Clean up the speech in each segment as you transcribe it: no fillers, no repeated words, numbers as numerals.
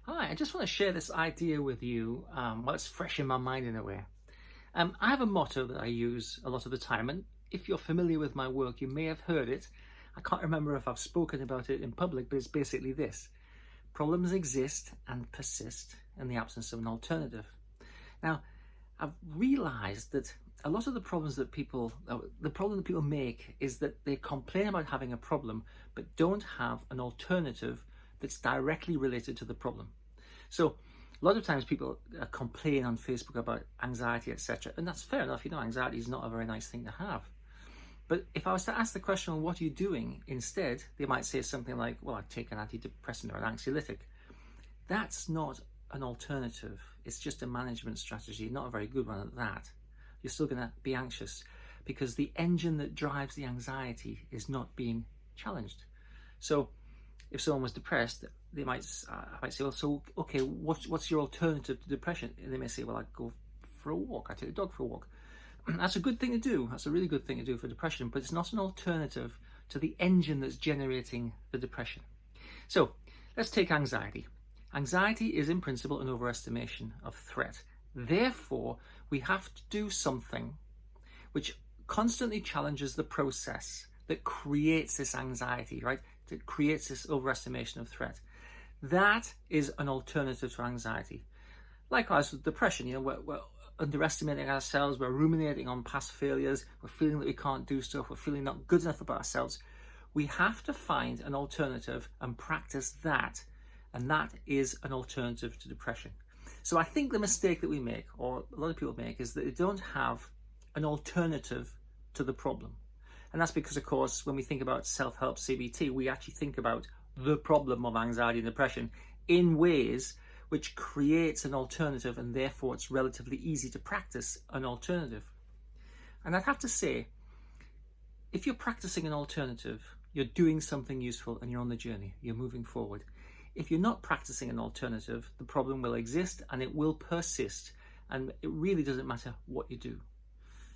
Hi, I just want to share this idea with you while it's fresh in my mind in a way. I have a motto that I use a lot of the time, and if you're familiar with my work, you may have heard it. I can't remember if I've spoken about it in public, but it's basically this: problems exist and persist in the absence of an alternative. Now, I've realized that a lot of the the problem that people make is that they complain about having a problem, but don't have an alternative that's directly related to the problem. So a lot of times people complain on Facebook about anxiety, etc. And that's fair enough. Anxiety is not a very nice thing to have. But if I was to ask the question, well, what are you doing instead? They might say something like, well, I take an antidepressant or an anxiolytic. That's not an alternative. It's just a management strategy, not a very good one at that. You're still going to be anxious because the engine that drives the anxiety is not being challenged. So if someone was depressed, I might say, well, so, okay, what's your alternative to depression? And they may say, well, I go for a walk. I take the dog for a walk. That's a good thing to do. That's a really good thing to do for depression, but it's not an alternative to the engine that's generating the depression. So let's take anxiety. Anxiety is in principle an overestimation of threat. Therefore, we have to do something which constantly challenges the process that creates this anxiety, right? That creates this overestimation of threat. That is an alternative to anxiety. Likewise with depression, we're underestimating ourselves, we're ruminating on past failures, we're feeling that we can't do stuff, we're feeling not good enough about ourselves. We have to find an alternative and practice that, and that is an alternative to depression. So I think the mistake that we make, or a lot of people make, is that they don't have an alternative to the problem. And that's because, of course, when we think about self-help CBT, we actually think about the problem of anxiety and depression in ways which creates an alternative, and therefore it's relatively easy to practice an alternative. And I'd have to say, if you're practicing an alternative, you're doing something useful and you're on the journey, you're moving forward. If you're not practicing an alternative, the problem will exist and it will persist, and it really doesn't matter what you do.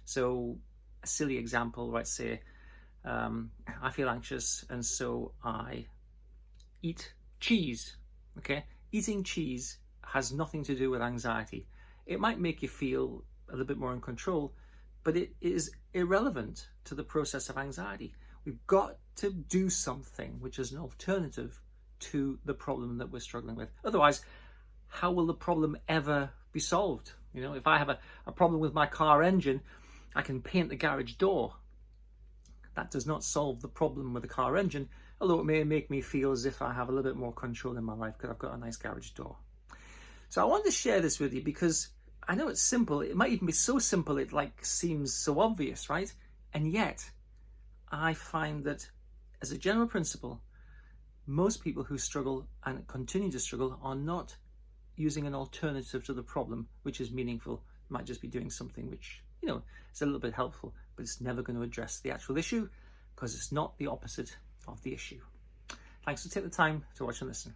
So a silly example, right? Say, I feel anxious and so I eat cheese, okay? Eating cheese has nothing to do with anxiety. It might make you feel a little bit more in control, but it is irrelevant to the process of anxiety. We've got to do something which is an alternative to the problem that we're struggling with. Otherwise, how will the problem ever be solved? If I have a problem with my car engine, I can paint the garage door. That does not solve the problem with the car engine, although it may make me feel as if I have a little bit more control in my life because I've got a nice garage door. So I wanted to share this with you because I know it's simple. It might even be so simple it seems so obvious, right? And yet, I find that as a general principle, most people who struggle and continue to struggle are not using an alternative to the problem, which is meaningful. It might just be doing something which, is a little bit helpful, but it's never going to address the actual issue because it's not the opposite of the issue. Thanks for taking the time to watch and listen.